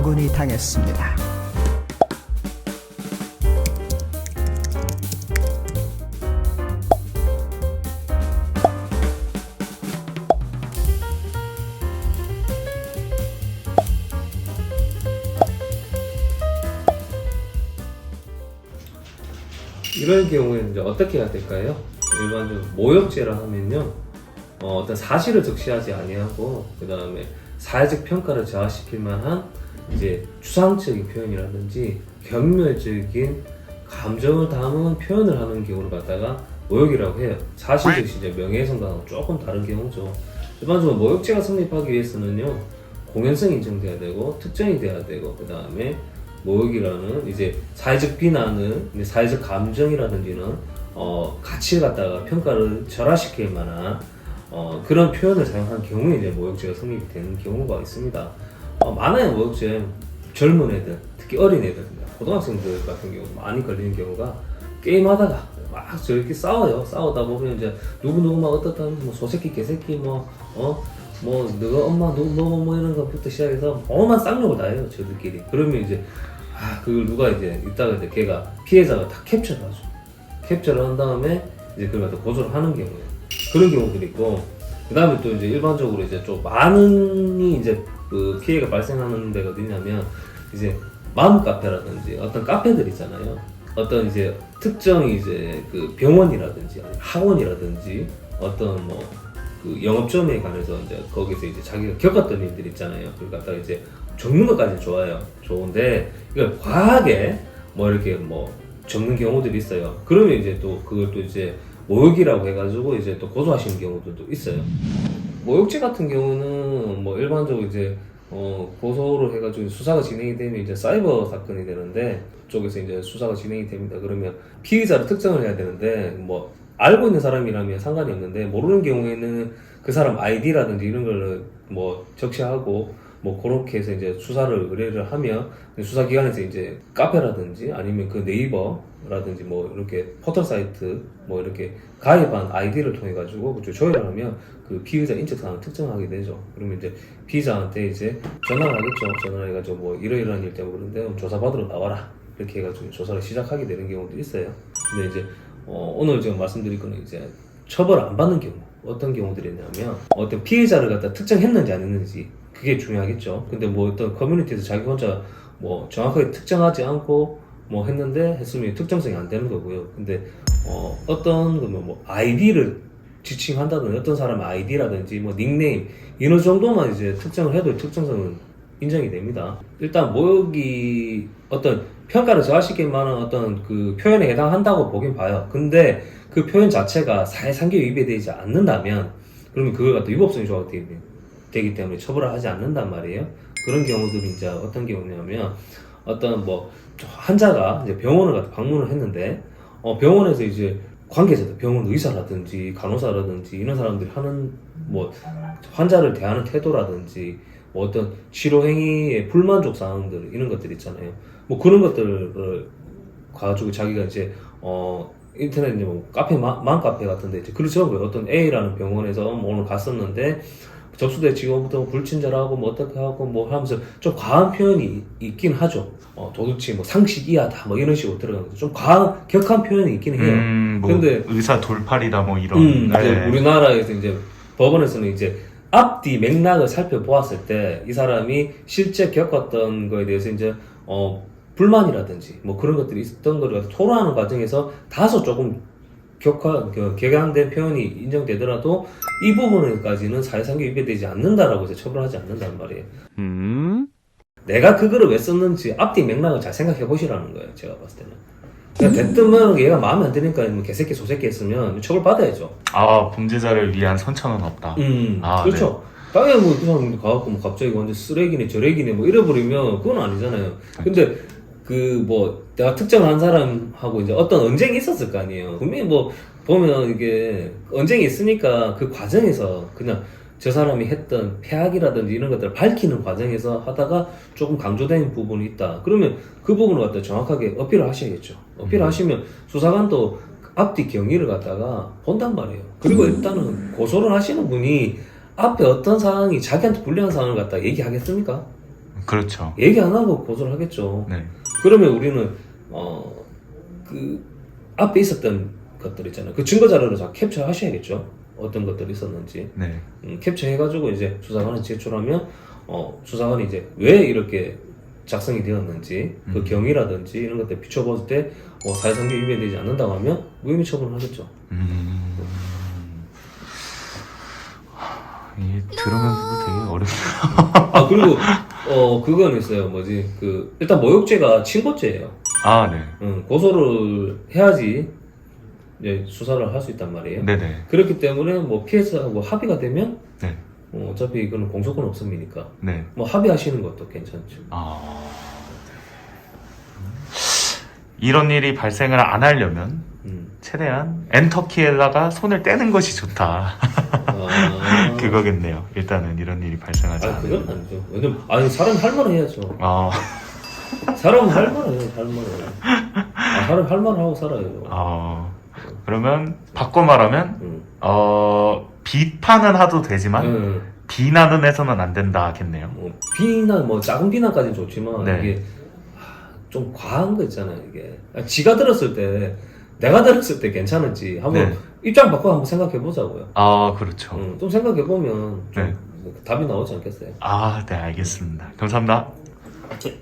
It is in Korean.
처분이 당했습니다. 이럴 경우에는 이제 어떻게 해야 될까요? 일반적으로 모욕죄라 하면요, 어떤 사실을 적시하지 아니하고 그 다음에 사회적 평가를 저하시킬 만한 이제 추상적인 표현이라든지 경멸적인 감정을 담은 표현을 하는 경우를 갖다가 모욕이라고 해요. 사실 적시 이제 명예훼손과는 조금 다른 경우죠. 일반적으로 모욕죄가 성립하기 위해서는요, 공연성이 인정돼야 되고 특정이 돼야 되고 그 다음에 모욕이라는 이제 사회적 비난은 사회적 감정이라든지는 가치를 갖다가 평가를 절하시킬 만한 그런 표현을 사용한 경우에 이제 모욕죄가 성립이 되는 경우가 있습니다. 많아요. 모욕죄 젊은 애들, 특히 어린 애들, 고등학생들 같은 경우 많이 걸리는 경우가 게임하다가 막 저렇게 싸워요. 싸우다 보면 이제 누구 막 어떻다 뭐 소새끼 개새끼 뭐 너가 엄마 뭐 이런 것부터 시작해서 어마한 쌍욕을 다 해요. 저들끼리. 그러면 이제 그걸 누가 이제 이따가 이제 걔가 피해자가 다 캡처를 하죠. 캡처를 한 다음에 이제 그걸 갖다 고소를 하는 경우에 그런 경우들이 있고, 그 다음에 또 이제 일반적으로 이제 좀 많이 이제 그 피해가 발생하는 데가 어디냐면 이제 마음 카페라든지 어떤 카페들 있잖아요. 어떤 이제 특정 이제 그 병원이라든지 아니면 학원이라든지 어떤 뭐 그 영업점에 관해서 이제 거기서 이제 자기가 겪었던 일들 있잖아요. 그걸 갖다가 이제 적는 것까지 좋아요. 좋은데 이걸 과하게 뭐 이렇게 뭐 적는 경우들이 있어요. 그러면 이제 또 그걸 또 이제 모욕이라고 해가지고 이제 또 고소하시는 경우들도 있어요. 모욕죄 같은 경우는 뭐 일반적으로 이제 고소를 해가지고 수사가 진행이 되면 이제 사이버 사건이 되는데 그쪽에서 이제 수사가 진행이 됩니다. 그러면 피의자를 특정을 해야 되는데 뭐 알고 있는 사람이라면 상관이 없는데 모르는 경우에는 그 사람 아이디라든지 이런 걸 뭐 적시하고 뭐 그렇게 해서 이제 수사를 의뢰를 하면 수사기관에서 이제 카페라든지 아니면 그 네이버라든지 뭐 이렇게 포털 사이트 뭐 이렇게 가입한 아이디를 통해 가지고 조회를 하면 그 피의자 인적사항을 특정하게 되죠. 그러면 이제 피의자한테 이제 전화를 하겠죠. 전화를 해가지고 뭐 이러이러한 일 때문에 그런데 조사받으러 나와라 이렇게 해가지고 조사를 시작하게 되는 경우도 있어요. 근데 이제 오늘 제가 말씀드릴 거는 이제 처벌 안 받는 경우 어떤 경우들이 있냐면 어떤 피해자를 갖다 특정했는지 안 했는지 그게 중요하겠죠. 근데 뭐 어떤 커뮤니티에서 자기 혼자 뭐 정확하게 특정하지 않고 뭐 했으면 특정성이 안 되는 거고요. 근데 어떤 뭐 아이디를 지칭한다든지 어떤 사람의 아이디라든지 뭐 닉네임 이런 정도만 이제 특정을 해도 특정성은 인정이 됩니다. 일단 모욕이 어떤 평가를 저하시킬 만한 어떤 그 표현에 해당한다고 보긴 봐요. 근데 그 표현 자체가 사회상규에 위배되지 않는다면 그러면 그걸 갖다 위법성이 조각되기 때문에 처벌을 하지 않는단 말이에요. 그런 경우들이 이제 어떤 경우냐면 어떤 뭐 환자가 이제 병원을 갖다 방문을 했는데 병원에서 이제 관계자들, 병원 의사라든지 간호사라든지 이런 사람들이 하는 뭐 환자를 대하는 태도라든지 뭐 어떤 치료 행위의 불만족 사항들 이런 것들 있잖아요. 뭐 그런 것들을 가지고 자기가 이제 인터넷 이제 뭐 카페 맘카페 같은데 이제 글을 적은 거예요. 어떤 A라는 병원에서 뭐 오늘 갔었는데 접수대 직원부터 불친절하고 뭐 어떻게 하고 뭐 하면서 좀 과한 표현이 있긴 하죠. 도둑치 뭐 상식 이하다 뭐 이런 식으로 들어가는데 좀 격한 표현이 있긴 해요. 뭐 근데 의사 돌팔이다 뭐 이런. 네. 우리나라에서 이제 법원에서는 이제 앞뒤 맥락을 살펴보았을 때 이 사람이 실제 겪었던 거에 대해서 이제 불만이라든지 뭐 그런 것들이 있었던 거를 토로하는 과정에서 다소 조금 격양된 표현이 인정되더라도 이 부분까지는 사회상규 위배되지 않는다라고 해서 처벌하지 않는다는 말이에요. 내가 그거를 왜 썼는지 앞뒤 맥락을 잘 생각해 보시라는 거예요. 제가 봤을 때는. 그러니까 됐든 얘가 마음에 안 드니까 뭐 개새끼 소새끼 했으면 처벌 받아야죠. 범죄자를 위한 선처는 없다. 그렇죠. 네. 당연히 뭐 그 사람 가갖고 뭐 갑자기 완전 쓰레기네 저래기네 뭐 이래버리면 그건 아니잖아요. 근데 그 뭐 내가 특정한 사람하고 이제 어떤 언쟁이 있었을 거 아니에요. 분명히 뭐 보면 이게 언쟁이 있으니까 그 과정에서 그냥 저 사람이 했던 폐악이라든지 이런 것들을 밝히는 과정에서 하다가 조금 강조된 부분이 있다. 그러면 그 부분을 갖다 정확하게 어필을 하셔야겠죠. 어필을 하시면 수사관도 앞뒤 경위를 갖다가 본단 말이에요. 그리고 일단은 고소를 하시는 분이 앞에 어떤 상황이 자기한테 불리한 상황을 갖다 얘기하겠습니까? 그렇죠. 얘기 안 하고 고소를 하겠죠. 네. 그러면 우리는 그 앞에 있었던 것들 있잖아요. 그 증거 자료를 다 캡처하셔야겠죠. 어떤 것들이 있었는지 네. 캡처해가지고 이제 수사관에 제출하면 수사관이 이제 왜 이렇게 작성이 되었는지 그 경위라든지 이런 것들 비춰봤을 때 사회상규 위반되지 않는다고 하면 무혐의 처분을 하겠죠. 이게 들으면서도 되게 어렵네요. 아 그리고 그건 있어요. 뭐지 그 일단 모욕죄가 친고죄예요. 아, 네. 고소를 해야지 이제 수사를 할 수 있단 말이에요. 네네. 그렇기 때문에 뭐 피해자하고 합의가 되면 네. 어차피 이거는 공소권 없음이니까 네. 뭐 합의하시는 것도 괜찮죠. 아. 이런 일이 발생을 안 하려면 최대한 엔터키에다가 손을 떼는 것이 좋다. 아, 그거겠네요. 일단은 이런 일이 발생하지 아니 않으면. 그건 아니죠. 왜냐면 아니 사람 할 말을 해야죠. 아, 사람 할 말을 해요. 할 말을. 사람 할 말을 하고 살아요. 그러면 바꿔 말하면 비판은 하도 되지만 비난은 해서는 안 된다겠네요. 비난 뭐 작은 비난까지는 좋지만 네. 이게 좀 과한 거 있잖아요. 이게 지가 들었을 때 내가 들었을 때 괜찮은지 한번 네. 입장 바꿔 한번 생각해 보자고요. 아, 그렇죠. 좀 생각해 보면 좀 네. 답이 나오지 않겠어요? 아, 네, 알겠습니다. 감사합니다. 네.